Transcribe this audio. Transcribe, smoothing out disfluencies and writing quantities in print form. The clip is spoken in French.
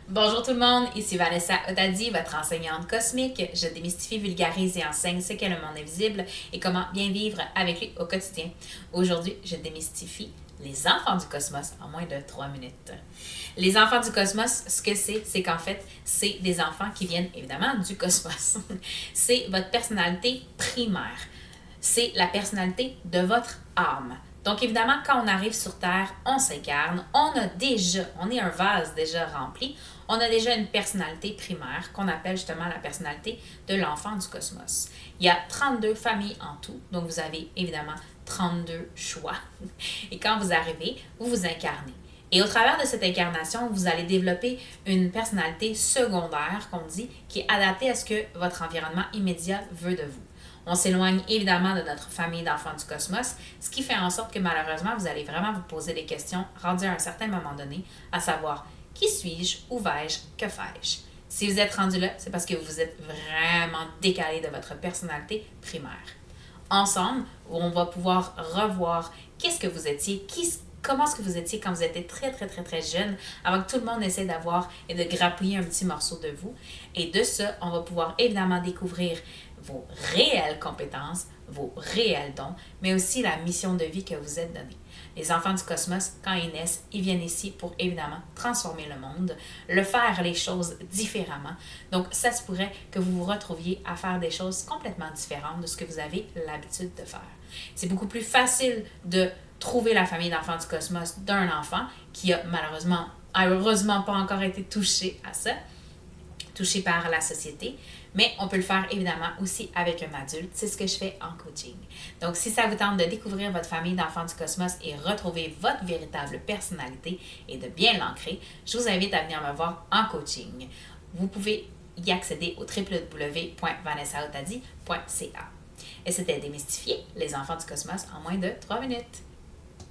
Bonjour tout le monde, ici Vanessa Otadi, votre enseignante cosmique. Je démystifie, vulgarise et enseigne ce qu'est le monde invisible et comment bien vivre avec lui au quotidien. Aujourd'hui, je démystifie les enfants du cosmos en moins de 3 minutes. Les enfants du cosmos, ce que c'est qu'en fait, c'est des enfants qui viennent évidemment du cosmos. C'est votre personnalité primaire. C'est la personnalité de votre âme. Donc évidemment, quand on arrive sur Terre, on s'incarne, on est un vase déjà rempli, on a déjà une personnalité primaire qu'on appelle justement la personnalité de l'enfant du cosmos. Il y a 32 familles en tout, donc vous avez évidemment 32 choix. Et quand vous arrivez, vous vous incarnez. Et au travers de cette incarnation, vous allez développer une personnalité secondaire, qu'on dit, qui est adaptée à ce que votre environnement immédiat veut de vous. On s'éloigne évidemment de notre famille d'enfants du cosmos, ce qui fait en sorte que malheureusement, vous allez vraiment vous poser des questions rendues à un certain moment donné, à savoir qui suis-je, où vais-je, que fais-je. Si vous êtes rendu là, c'est parce que vous êtes vraiment décalé de votre personnalité primaire. Ensemble, on va pouvoir revoir qu'est-ce que vous étiez, comment est-ce que vous étiez quand vous étiez très jeune, avant que tout le monde essaie d'avoir et de grappiller un petit morceau de vous. Et de ça, on va pouvoir évidemment découvrir vos réelles compétences, vos réels dons, mais aussi la mission de vie que vous êtes donnée. Les enfants du cosmos, quand ils naissent, ils viennent ici pour évidemment transformer le monde, le faire les choses différemment. Donc, ça se pourrait que vous vous retrouviez à faire des choses complètement différentes de ce que vous avez l'habitude de faire. C'est beaucoup plus facile de trouver la famille d'enfants du cosmos d'un enfant qui a malheureusement, heureusement pas encore été touché à ça, touché par la société, mais on peut le faire évidemment aussi avec un adulte. C'est ce que je fais en coaching. Donc, si ça vous tente de découvrir votre famille d'enfants du cosmos et retrouver votre véritable personnalité et de bien l'ancrer, je vous invite à venir me voir en coaching. Vous pouvez y accéder au www.vanessaotadi.ca. Et c'était Démystifier les enfants du cosmos en moins de 3 minutes.